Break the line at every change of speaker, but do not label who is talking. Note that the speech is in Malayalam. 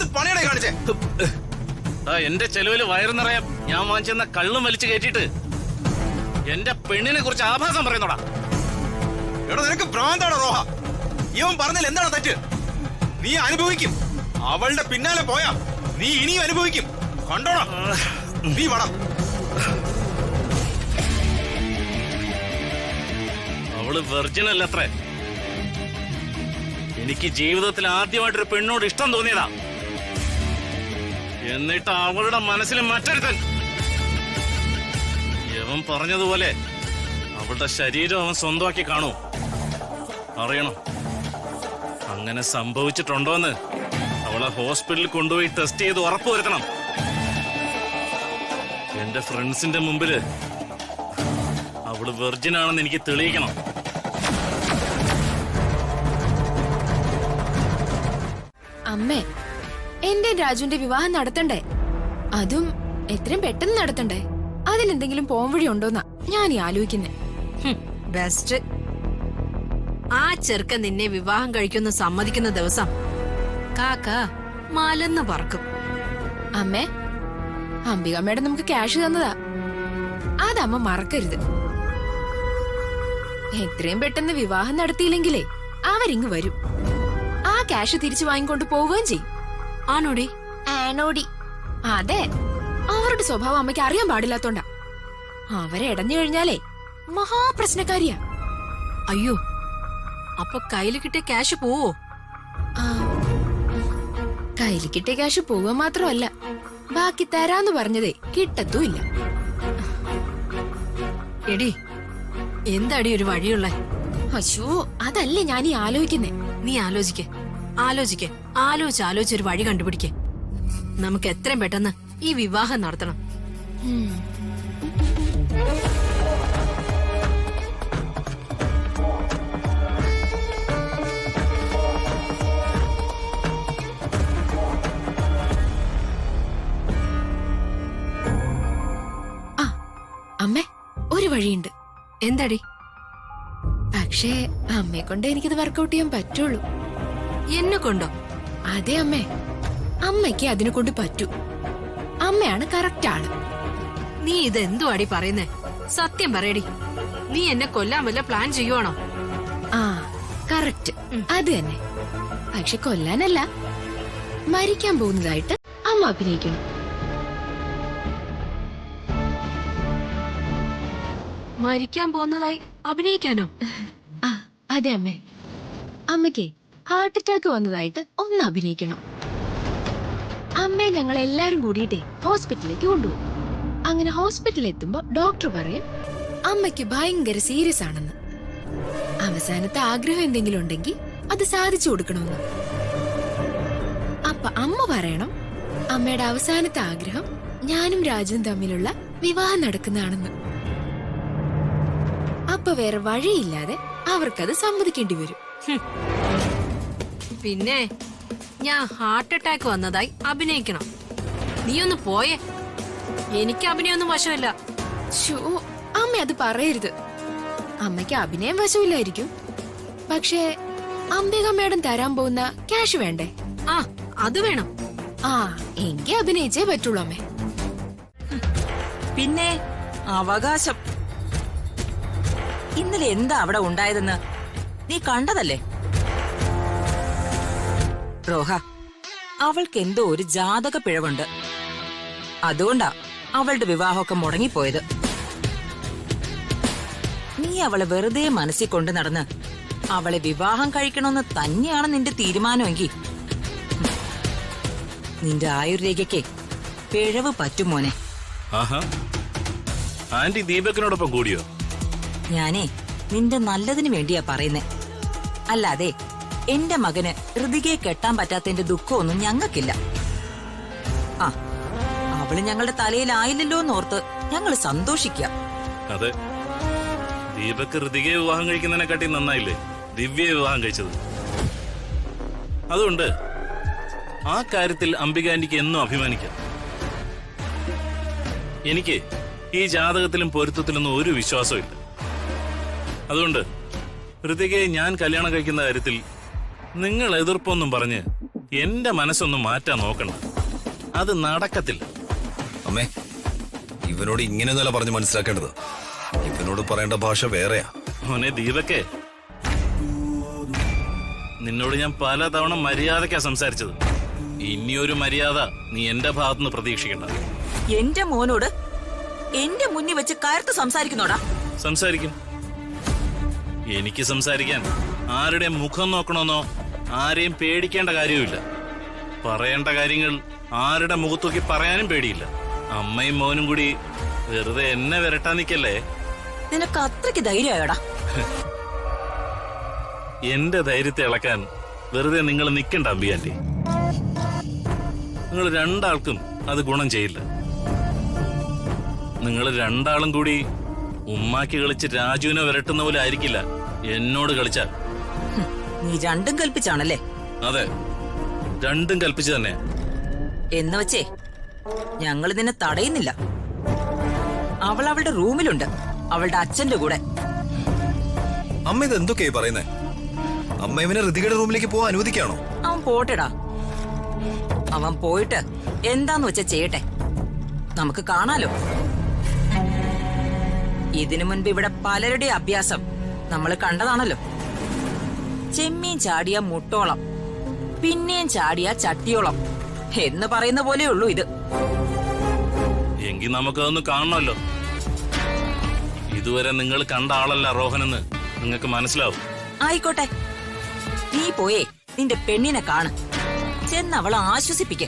എന്ത് പണിയുടെ കാണിച്ചേ?
എന്റെ ചെലവില് വയറു നിറയാൻ ഞാൻ വാങ്ങിച്ചെന്ന കള്ളും വലിച്ചു കയറ്റിട്ട് എന്റെ പെണ്ണിനെ കുറിച്ച് ആഭാസം പറയുന്നോടാ.
എടാ നിനക്ക് ഭ്രാന്താണോ റോഹ? ഇവൻ പറഞ്ഞാൽ എന്താണ് തെറ്റ്? നീ അനുഭവിക്കും. അവളുടെ പിന്നാലെ പോയാ നീ ഇനിയും അനുഭവിക്കും. കണ്ടോടാ, നീ വേണം.
അവള് വെർജിൻ അല്ലത്രേ. എനിക്ക് ജീവിതത്തിൽ ആദ്യമായിട്ടൊരു പെണ്ണോട് ഇഷ്ടം തോന്നിയതാ. എന്നിട്ട് അവളുടെ മനസ്സിൽ മറ്റൊരുത്തൻ. യവൻ പറഞ്ഞതുപോലെ അവളുടെ ശരീരം അവൻ സ്വന്തമാക്കി കാണൂ. അറിയണം, അങ്ങനെ സംഭവിച്ചിട്ടുണ്ടോന്ന് അവളെ ഹോസ്പിറ്റലിൽ കൊണ്ടുപോയി ടെസ്റ്റ് ചെയ്ത് ഉറപ്പുവരുത്തണം. എന്റെ ഫ്രണ്ട്സിന്റെ മുമ്പില് അവള് വെർജിൻ ആണെന്ന് എനിക്ക് തെളിയിക്കണം.
അമ്മേ, എന്റെ രാജുവിന്റെ വിവാഹം നടത്തണ്ടേ? അതും എത്രയും പെട്ടെന്ന് നടത്തണ്ടേ? അതിലെന്തെങ്കിലും പോംവഴി ഉണ്ടോന്നാ ഞാൻ ഈ ആലോചിക്കുന്നേ.
ബെസ്റ്റ്. ആ ചെറുക്കൻ നിന്നെ വിവാഹം കഴിക്കുന്ന സമ്മതിക്കുന്ന ദിവസം കാക്ക മലന്ന് പറക്കും.
അമ്മേ, അംബികമ്മയുടെ നമുക്ക് ക്യാഷ് തന്നതാ. അതമ്മ മറക്കരുത്. എത്രയും പെട്ടെന്ന് വിവാഹം നടത്തിയില്ലെങ്കിലേ അവരിങ്ങ് വരും. ആ ക്യാഷ് തിരിച്ചു വാങ്ങിക്കൊണ്ട് പോവുകയും ചെയ്യും.
ആണോടി?
ആണോടി? അതെ, അവരുടെ സ്വഭാവം അമ്മയ്ക്ക് അറിയാൻ പാടില്ലാത്തോണ്ടാ. അവരെ ഇടഞ്ഞു കഴിഞ്ഞാലേ മഹാപ്രശ്നക്കാരിയാ.
അയ്യോ, അപ്പൊ കയ്യിൽ കിട്ടിയ ക്യാഷ് പോവോ?
കയ്യിൽ കിട്ടിയ ക്യാഷ് പോവുക മാത്രമല്ല, ബാക്കി തരാന്ന് പറഞ്ഞതേ കിട്ടത്തുമില്ല.
എടി, എന്താടി ഒരു വഴിയുള്ള?
അശോ, അതല്ലേ ഞാൻ ഈ ആലോചിക്കുന്നേ.
നീ ആലോചിക്കേ, ആലോചിച്ചൊരു വഴി കണ്ടുപിടിക്കേ. നമുക്ക് എത്രയും പെട്ടെന്ന് ഈ വിവാഹം നടത്തണം.
അമ്മേ, ഒരു വഴിയുണ്ട്.
എന്താടി?
പക്ഷേ അമ്മയെ കൊണ്ട് എനിക്കിത് വർക്കൗട്ട് ചെയ്യാൻ പറ്റുള്ളൂ.
എന്നെ കൊണ്ടോ?
അതെ അമ്മേ, അമ്മയ്ക്ക് അതിനെ കൊണ്ട് പറ്റൂ. അമ്മയാണ് കറക്റ്റ് ആള്.
നീ ഇതെന്തു അടി പറയുന്നേ? സത്യം പറയടി, നീ എന്നെ കൊല്ലാൻ വല്ല പ്ലാൻ ചെയ്യുവാണോ?
ആ, കറക്റ്റ്, അത് തന്നെ. പക്ഷെ കൊല്ലാനല്ല, മരിക്കാൻ പോകുന്നതായിട്ട് അമ്മ അഭിനയിക്കണം.
മരിക്കാൻ പോകുന്നതായി അഭിനയിക്കാനോ?
അതെ അമ്മേ, അമ്മയ്ക്ക് ഹാർട്ട് അറ്റാക്ക് വന്നതായിട്ട് ഒന്ന് അഭിനയിക്കണം. അമ്മയെ ഞങ്ങൾ എല്ലാരും കൂടിയിട്ടേ ഹോസ്പിറ്റലിലേക്ക് കൊണ്ടുപോകും. അങ്ങനെ ഹോസ്പിറ്റലിൽ എത്തുമ്പോ ഡോക്ടർ പറയും അമ്മയ്ക്ക് ഭയങ്കര സീരിയസ് ആണെന്ന്. അവസാനത്തെ ആഗ്രഹം എന്തെങ്കിലും ഉണ്ടെങ്കിൽ അത് സാധിച്ചു കൊടുക്കണമെന്ന്. അപ്പൊ അമ്മ പറയണം അമ്മയുടെ അവസാനത്തെ ആഗ്രഹം ഞാനും രാജുവും തമ്മിലുള്ള വിവാഹം നടക്കുന്നതാണെന്ന്. അപ്പൊ വേറെ വഴിയില്ലാതെ അവർക്കത് സമ്മതിക്കേണ്ടി വരും.
പിന്നെ ഞാൻ ഹാർട്ട് അറ്റാക്ക് വന്നതായി അഭിനയിക്കണം. നീ ഒന്ന് പോയേ, എനിക്ക് അഭിനയൊന്നും വശമില്ല.
അമ്മ അത് പറയരുത്. അമ്മയ്ക്ക് അഭിനയം വശമില്ലായിരിക്കും, പക്ഷേ അംബിക മേഡം തരാൻ പോകുന്ന ക്യാഷ് വേണ്ടേ?
ആ, അത് വേണം.
ആ, എങ്കിൽ അഭിനയിച്ചേ പറ്റുള്ളൂ അമ്മേ.
പിന്നെ അവകാശം. ഇന്നലെ എന്താ അവിടെ ഉണ്ടായതെന്ന് നീ കണ്ടതല്ലേ റോഹ? അവൾക്ക് എന്തോ ഒരു ജാതക പിഴവുണ്ട്. അതുകൊണ്ടാ അവളുടെ വിവാഹമൊക്കെ മുടങ്ങിപ്പോയത്. നീ അവളെ വെറുതെ മനസ്സിൽ കൊണ്ട് നടന്ന് അവളെ വിവാഹം കഴിക്കണമെന്ന് തന്നെയാണ് നിന്റെ തീരുമാനമെങ്കിൽ നിന്റെ ആയുർരേഖയ്ക്ക് പിഴവ് പറ്റും മോനെ.
ആന്റി ദീപകിനോടൊപ്പം കൂടിയോ?
ഞാനേ നിന്റെ നല്ലതിന് വേണ്ടിയാ പറയുന്നേ. അല്ലാതെ എന്റെ മകന് ഋതികയെ കെട്ടാൻ പറ്റാത്തതിന്റെ ദുഃഖമൊന്നും ഞങ്ങൾക്കില്ല. ആ, അവള് ഞങ്ങളുടെ തലയിലായില്ലല്ലോ എന്നോർത്ത് ഞങ്ങൾ സന്തോഷിക്കാം.
അതെ, ദീപക് ഋതികയെ വിവാഹം കഴിക്കുന്നതിനെക്കാട്ടി നന്നായില്ലേ ദിവ്യയെ വിവാഹം കഴിച്ചത്? അതുകൊണ്ട് ആ കാര്യത്തിൽ അംബിക ആന്റിക്ക് എന്നും അഭിമാനിക്കാം. എനിക്ക് ഈ ജാതകത്തിലും പൊരുത്തത്തിലൊന്നും ഒരു വിശ്വാസമില്ല. അതുകൊണ്ട് ഋതികയെ ഞാൻ കല്യാണം കഴിക്കുന്ന കാര്യത്തിൽ നിങ്ങൾ എതിർപ്പൊന്നും പറഞ്ഞ് എന്റെ മനസ്സൊന്നും മാറ്റാൻ നോക്കണ്ട. അത് നടക്കത്തില്ല.
അമ്മേ, ഇവനോട് ഇങ്ങനെയൊന്നുമല്ല പറഞ്ഞ് മനസ്സിലാക്കേണ്ടത്. ഇവനോട് പറയേണ്ട ഭാഷ വേറെയാ.
മോനെ ദീപക്കേ, നിന്നോട് ഞാൻ പലതവണ മര്യാദക്കാ സംസാരിച്ചത്. ഇനിയൊരു മര്യാദ നീ എന്റെ ഭാഗത്തുനിന്ന് പ്രതീക്ഷിക്കണ്ട.
എന്റെ മോനോട് എന്റെ മുന്നിൽ വെച്ച് കയർത്ത് സംസാരിക്കുന്നോടാ?
സംസാരിക്കും. എനിക്ക് സംസാരിക്കാൻ ആരുടെ മുഖം നോക്കണമെന്നോ ആരെയും പേടിക്കേണ്ട കാര്യവുമില്ല. പറയേണ്ട കാര്യങ്ങൾ ആരുടെ മുഖത്തോക്കി പറയാനും പേടിയില്ല. അമ്മയും മോനും കൂടി വെറുതെ എന്നെ വിരട്ടാൻ നിക്കല്ലേ.
നിനക്ക് അത്രയ്ക്ക് ധൈര്യമായോടാ?
എന്റെ ധൈര്യത്തെ ഇളക്കാൻ വെറുതെ നിങ്ങൾ നിക്കണ്ട അമ്പിയാന്റി. നിങ്ങൾ രണ്ടാൾക്കും അത് ഗുണം ചെയ്യില്ല. നിങ്ങൾ രണ്ടാളും കൂടി ഉമ്മാക്കി കളിച്ച് രാജുവിനെ വിരട്ടുന്ന പോലെ ആയിരിക്കില്ല എന്നോട് കളിച്ചാൽ.
നീ രണ്ടും കൽപ്പിച്ചാണല്ലേ?
അതെ, രണ്ടും കൽപ്പിച്ചു തന്നെ.
എന്ന് വെച്ചേ ഞങ്ങൾ നിന്നെ തടയുന്നില്ല. അവൾ അവളുടെ റൂമിലുണ്ട്, അവളുടെ അച്ഛന്റെ കൂടെ.
അമ്മ ഇത് എന്തൊക്കെയായി പറയുന്നേ? അമ്മ ഇവനെ ഋതികയുടെ റൂമിലേക്ക് പോവാൻ അനുവദിക്കാണോ?
അവൻ പോട്ടെടാ. അവൻ പോയിട്ട് എന്താന്ന് വെച്ചാ ചെയ്യട്ടെ, നമുക്ക് കാണാലോ. ഇതിനു മുൻപ് ഇവിടെ പലരുടെ അഭ്യാസം നമ്മൾ കണ്ടതാണല്ലോ. ചെമ്മീൻ ചാടിയ മുട്ടോളം, പിന്നെയും ചാടിയ ചട്ടിയോളം എന്ന് പറയുന്ന പോലെയുള്ളൂ ഇത്.
എങ്കിൽ നമുക്കതൊന്ന് കാണണമല്ലോ. ഇതുവരെ നിങ്ങൾ കണ്ട ആളല്ല റോഹനെന്ന് നിങ്ങൾക്ക് മനസ്സിലാവും.
ആയിക്കോട്ടെ, നീ പോയേ നിന്റെ പെണ്ണിനെ കാണ്. ചെന്ന് അവളെ ആശ്വസിപ്പിക്ക.